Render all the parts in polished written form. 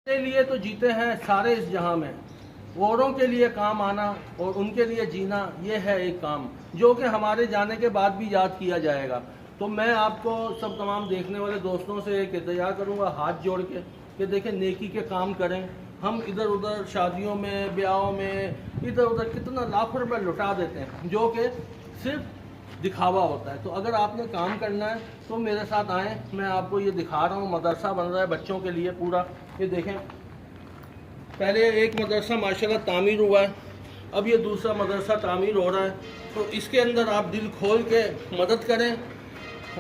کے لیے تو جیتے ہیں سارے اس جہاں میں، اوروں کے لیے کام آنا اور ان کے لیے جینا، یہ ہے ایک کام جو کہ ہمارے جانے کے بعد بھی یاد کیا جائے گا۔ تو میں آپ کو سب تمام دیکھنے والے دوستوں سے ایک التجا کروں گا ہاتھ جوڑ کے کہ دیکھیں نیکی کے کام کریں۔ ہم ادھر ادھر شادیوں میں، بیاہوں میں ادھر ادھر کتنا لاکھوں روپے لٹا دیتے ہیں جو کہ صرف دکھاوا ہوتا ہے۔ تو اگر آپ نے کام کرنا ہے تو میرے ساتھ آئیں، میں آپ کو یہ دکھا رہا ہوں مدرسہ بن رہا ہے بچوں کے لیے پورا۔ یہ دیکھیں، پہلے ایک مدرسہ ماشاءاللہ تعمیر ہوا ہے، اب یہ دوسرا مدرسہ تعمیر ہو رہا ہے۔ تو اس کے اندر آپ دل کھول کے مدد کریں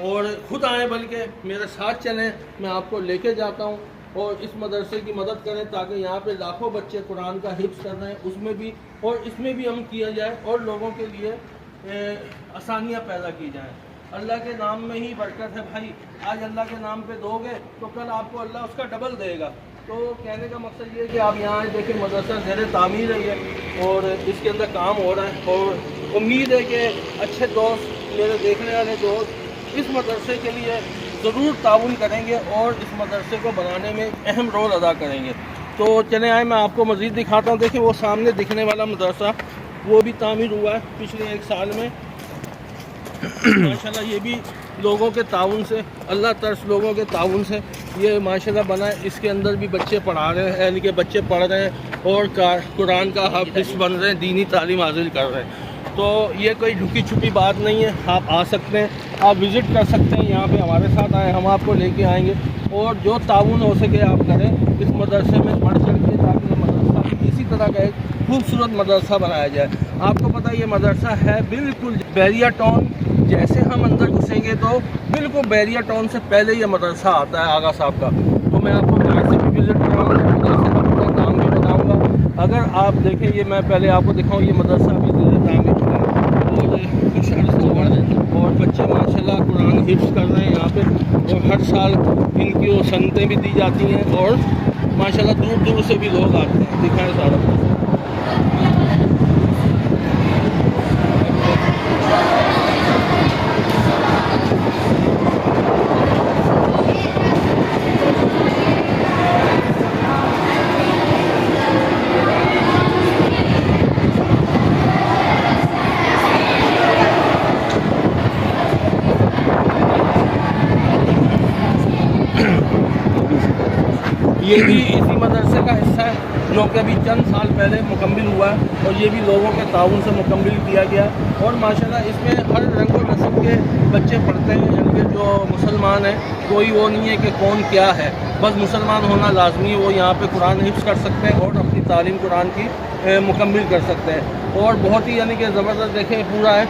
اور خود آئیں، بلکہ میرے ساتھ چلیں، میں آپ کو لے کے جاتا ہوں اور اس مدرسے کی مدد کریں تاکہ یہاں پہ لاکھوں بچے قرآن کا حفظ کر رہے ہیں، اس میں بھی اور اس میں بھی ہم کیا جائے اور لوگوں کے لیے آسانیاں پیدا کی جائیں۔ اللہ کے نام میں ہی برکت ہے بھائی، آج اللہ کے نام پہ دو گے تو کل آپ کو اللہ اس کا ڈبل دے گا۔ تو کہنے کا مقصد یہ ہے کہ آپ یہاں آئیں، دیکھیں مدرسہ زیر تعمیر ہے یہ، اور اس کے اندر کام ہو رہا ہے، اور امید ہے کہ اچھے دوست، میرے دیکھنے والے دوست اس مدرسے کے لیے ضرور تعاون کریں گے اور اس مدرسے کو بنانے میں اہم رول ادا کریں گے۔ تو چلیں آئیں، میں آپ کو مزید دکھاتا ہوں۔ دیکھیں وہ سامنے دکھنے والا مدرسہ وہ بھی تعمیر ہوا ہے پچھلے ایک سال میں، ماشاءاللہ یہ بھی لوگوں کے تعاون سے، اللہ ترس لوگوں کے تعاون سے یہ ماشاءاللہ بنا ہے۔ اس کے اندر بھی بچے پڑھا رہے ہیں، یعنی کہ بچے پڑھ رہے ہیں اور قرآن کا حافظ بن رہے ہیں، دینی تعلیم حاصل کر رہے ہیں۔ تو یہ کوئی جھکی چھپی بات نہیں ہے، آپ آ سکتے ہیں، آپ وزٹ کر سکتے ہیں یہاں پہ، ہمارے ساتھ آئیں، ہم آپ کو لے کے آئیں گے اور جو تعاون ہو سکے آپ کریں اس مدرسے میں بڑھ چڑھ کے، تاکہ یہ مدرسہ بھی اسی طرح کا ایک خوبصورت مدرسہ بنایا جائے۔ آپ کو پتہ یہ مدرسہ ہے بالکل بیریا ٹاؤن، جیسے ہم اندر گھسیں گے تو بالکل بیریا ٹاؤن سے پہلے یہ مدرسہ آتا ہے آغا صاحب کا۔ تو میں آپ کو یہاں سے بھی وزٹ کراؤں گا، مدرسے کا پورا نام بھی بتاؤں گا۔ اگر آپ دیکھیں، یہ میں پہلے آپ کو دکھاؤں، یہ مدرسہ ابھی زیر تعمیر ہے اور کچھ عرص تو بڑھ رہے ہیں اور بچے ماشاءاللہ قرآن حفظ کر رہے ہیں یہاں پہ، اور ہر سال ان کی وہ سنتیں بھی دی جاتی ہیں اور ماشاءاللہ دور دور سے بھی لوگ آتے ہیں۔ دکھائیں سارا یہ بھی اسی مدرسے کا حصہ ہے جو کہ ابھی چند سال پہلے مکمل ہوا ہے اور یہ بھی لوگوں کے تعاون سے مکمل کیا گیا اور ماشاءاللہ اس میں ہر رنگ و نسل کے بچے پڑھتے ہیں، یعنی کہ جو مسلمان ہیں کوئی وہ نہیں ہے کہ کون کیا ہے، بس مسلمان ہونا لازمی ہے، وہ یہاں پہ قرآن حفظ کر سکتے ہیں اور اپنی تعلیم قرآن کی مکمل کر سکتے ہیں۔ اور بہت ہی یعنی کہ زبردست دیکھیں پورا ہے،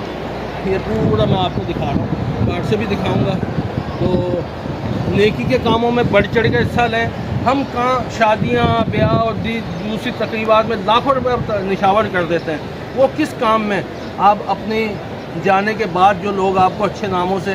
یہ پورا میں آپ کو دکھا رہا ہوں، باہر سے بھی دکھاؤں گا۔ تو نیکی کے کاموں میں بڑھ چڑھ کے حصہ لیں۔ ہم کہاں شادیاں، بیاہ اور دوسری تقریبات میں لاکھوں روپے نشاور کر دیتے ہیں، وہ کس کام میں؟ آپ اپنے جانے کے بعد جو لوگ آپ کو اچھے ناموں سے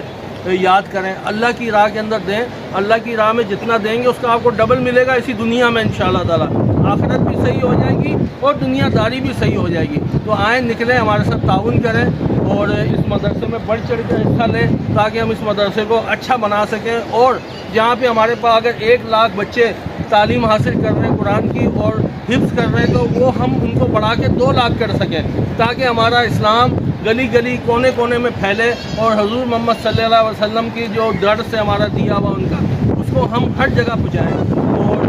یاد کریں، اللہ کی راہ کے اندر دیں، اللہ کی راہ میں جتنا دیں گے اس کا آپ کو ڈبل ملے گا اسی دنیا میں انشاءاللہ تعالیٰ، آخرت بھی صحیح ہو جائے گی اور دنیا داری بھی صحیح ہو جائے گی۔ تو آئیں، نکلیں، ہمارے ساتھ تعاون کریں اور اس مدرسے میں بڑھ چڑھ کے حصہ لیں تاکہ ہم اس مدرسے کو اچھا بنا سکیں، اور جہاں پہ ہمارے پاس اگر 1 لاکھ بچے تعلیم حاصل کر رہے ہیں قرآن کی اور حفظ کر رہے ہیں تو وہ ہم ان کو بڑھا کے 2 لاکھ کر سکیں، تاکہ ہمارا اسلام گلی گلی کونے کونے میں پھیلے اور حضور محمد صلی اللہ علیہ وسلم کی جو درس سے ہمارا دیا ہوا ان کا، اس کو ہم ہر جگہ پہنچائیں۔ اور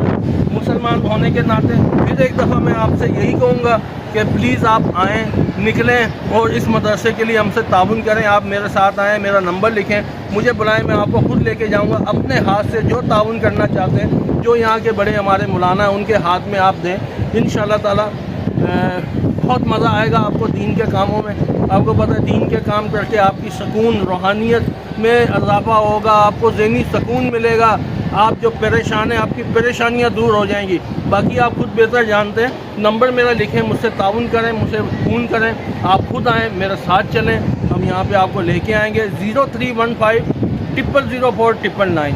مسلمان ہونے کے ناطے پھر ایک دفعہ میں آپ سے یہی کہوں گا کہ پلیز آپ آئیں، نکلیں اور اس مدرسے کے لیے ہم سے تعاون کریں۔ آپ میرے ساتھ آئیں، میرا نمبر لکھیں، مجھے بلائیں، میں آپ کو خود لے کے جاؤں گا اپنے ہاتھ سے۔ جو تعاون کرنا چاہتے ہیں، جو یہاں کے بڑے ہمارے مولانا ہیں ان کے ہاتھ میں آپ دیں، انشاءاللہ تعالیٰ بہت مزہ آئے گا آپ کو دین کے کاموں میں۔ آپ کو پتہ ہے دین کے کام کر کے آپ کی سکون، روحانیت میں اضافہ ہوگا، آپ کو ذہنی سکون ملے گا، آپ جو پریشان ہیں آپ کی پریشانیاں دور ہو جائیں گی۔ باقی آپ خود بہتر جانتے ہیں، نمبر میرا لکھیں، مجھ سے تعاون کریں، مجھ سے فون کریں، آپ خود آئیں، میرے ساتھ چلیں، ہم یہاں پہ آپ کو لے کے آئیں گے۔ 0315 004 999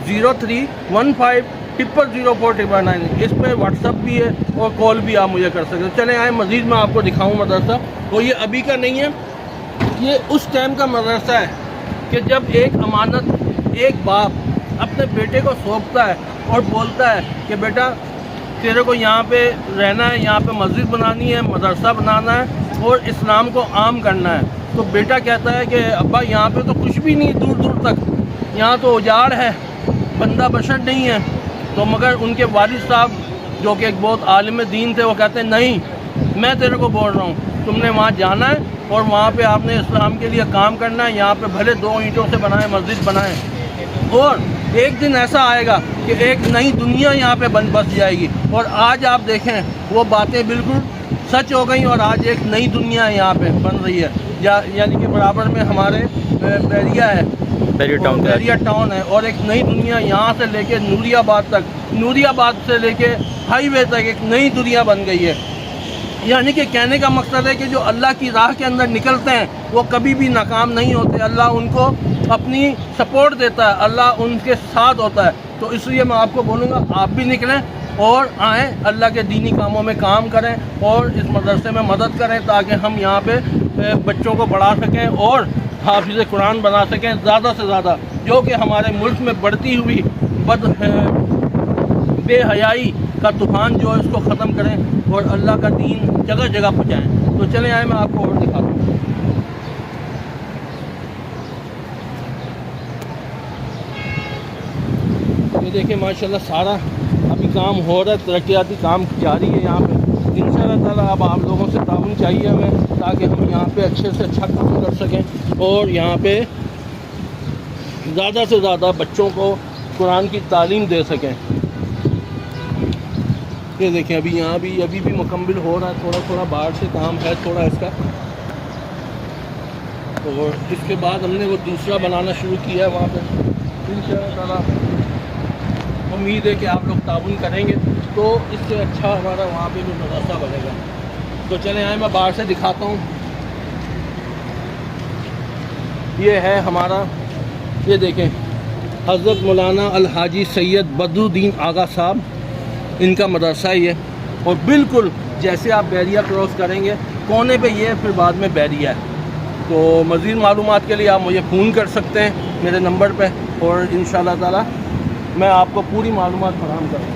0315 004 999 اس پہ واٹس اپ بھی ہے اور کال بھی آپ مجھے کر سکتے ہیں۔ چلیں آئیں، مزید میں آپ کو دکھاؤں مدرسہ، اور یہ ابھی کا نہیں ہے، یہ اس ٹائم کا مدرسہ ہے کہ جب ایک امانت ایک باپ اپنے بیٹے کو سونپتا ہے اور بولتا ہے کہ بیٹا تیرے کو یہاں پہ رہنا ہے، یہاں پہ مسجد بنانی ہے، مدرسہ بنانا ہے اور اسلام کو عام کرنا ہے۔ تو بیٹا کہتا ہے کہ ابا یہاں پہ تو کچھ بھی نہیں، دور دور تک یہاں تو اجاڑ ہے، بندہ بشر نہیں ہے۔ تو مگر ان کے والد صاحب جو کہ ایک بہت عالم دین تھے، وہ کہتے ہیں نہیں، میں تیرے کو بول رہا ہوں تم نے وہاں جانا ہے اور وہاں پہ آپ نے اسلام کے لیے کام کرنا ہے۔ یہاں پہ بھلے 2 اینٹوں سے بنائیں، مسجد بنائیں، اور ایک دن ایسا آئے گا کہ ایک نئی دنیا یہاں پہ بس جائے گی۔ اور آج آپ دیکھیں وہ باتیں بالکل سچ ہو گئیں، اور آج ایک نئی دنیا یہاں پہ بن رہی ہے۔ یعنی کہ برابر میں ہمارے بیریا ہے، بیریا ٹاؤن ہے، اور ایک نئی دنیا یہاں سے لے کے نوری آباد تک، نوری آباد سے لے کے ہائی وے تک ایک نئی دنیا بن گئی ہے۔ یعنی کہ کہنے کا مقصد ہے کہ جو اللہ کی راہ کے اندر نکلتے ہیں وہ کبھی بھی ناکام نہیں ہوتے، اللہ ان کو اپنی سپورٹ دیتا ہے، اللہ ان کے ساتھ ہوتا ہے۔ تو اس لیے میں آپ کو بولوں گا آپ بھی نکلیں اور آئیں، اللہ کے دینی کاموں میں کام کریں اور اس مدرسے میں مدد کریں تاکہ ہم یہاں پہ بچوں کو پڑھا سکیں اور حافظ قرآن بنا سکیں زیادہ سے زیادہ، جو کہ ہمارے ملک میں بڑھتی ہوئی بے حیائی کا طوفان جو ہے اس کو ختم کریں اور اللہ کا دین جگہ جگہ پہنچائیں۔ تو چلیں آئیں میں آپ کو اور دکھاتا ہوں۔ یہ دیکھیں ماشاءاللہ سارا ابھی کام ہو رہا ہے، ترقیاتی کام جاری ہے یہاں پہ۔ انشاءاللہ تعالیٰ اب آپ لوگوں سے تعاون چاہیے ہمیں تاکہ ہم یہاں پہ اچھے سے اچھا کام کر سکیں اور یہاں پہ زیادہ سے زیادہ بچوں کو قرآن کی تعلیم دے سکیں۔ یہ دیکھیں ابھی یہاں بھی ابھی بھی مکمل ہو رہا ہے، تھوڑا تھوڑا باہر سے کام ہے تھوڑا اس کا، اور اس کے بعد ہم نے وہ دوسرا بنانا شروع کیا ہے وہاں پہ۔ انشاءاللہ تعالیٰ امید ہے کہ آپ لوگ تعاون کریں گے تو اس سے اچھا ہمارا وہاں پہ جو مدرسہ بنے گا۔ تو چلیں آئیں میں باہر سے دکھاتا ہوں۔ یہ ہے ہمارا، یہ دیکھیں حضرت مولانا الحاجی سید بدرالدین آغا صاحب، ان کا مدرسہ ہی ہے، اور بالکل جیسے آپ بیریا کراس کریں گے کونے پہ یہ پھر بعد میں بیریا ہے۔ تو مزید معلومات کے لیے آپ مجھے فون کر سکتے ہیں میرے نمبر پہ، اور انشاءاللہ تعالی میں آپ کو پوری معلومات فراہم کروں گا۔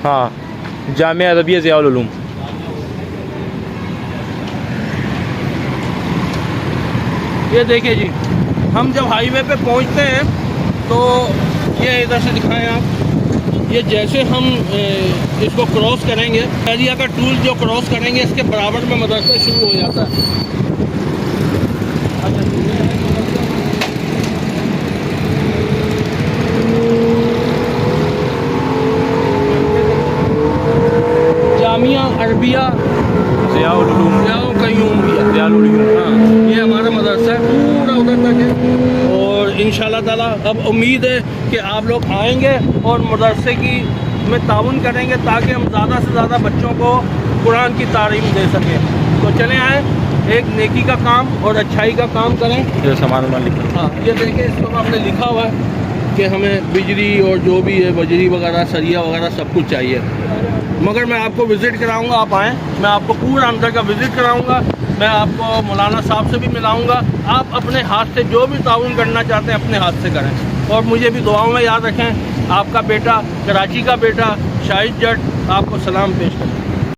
ہاں، جامعہ عربیہ ضیاء العلوم۔ یہ دیکھیں جی، ہم جب ہائی وے پہ پہنچتے ہیں تو یہ ادھر سے دکھائیں آپ، یہ جیسے ہم اس کو کراس کریں گے، ایریا کا ٹول جو کراس کریں گے اس کے برابر میں مدرسہ شروع ہو جاتا ہے۔ جامعہ عربیہ ضیاء العلوم، ضیاء العلوم، ہاں یہ ہمارا مدرسہ ہے، پورا ادھر تک ہے۔ اور انشاءاللہ تعالیٰ اب امید ہے کہ آپ لوگ آئیں گے اور مدرسے کی میں تعاون کریں گے تاکہ ہم زیادہ سے زیادہ بچوں کو قرآن کی تعلیم دے سکیں۔ تو چلیں آئیں، ایک نیکی کا کام اور اچھائی کا کام کریں۔ یہ سامان مالک۔ ہاں یہ دیکھیں اس کو آپ نے لکھا ہوا ہے کہ ہمیں بجلی اور جو بھی ہے بجری وغیرہ سریا وغیرہ سب کچھ چاہیے، مگر میں آپ کو وزٹ کراؤں گا، آپ آئیں، میں آپ کو پورا اندر کا وزٹ کراؤں گا، میں آپ کو مولانا صاحب سے بھی ملاؤں گا۔ آپ اپنے ہاتھ سے جو بھی تعاون کرنا چاہتے ہیں اپنے ہاتھ سے کریں، اور مجھے بھی دعاؤں میں یاد رکھیں۔ آپ کا بیٹا، کراچی کا بیٹا شاہد جٹ آپ کو سلام پیش کریں۔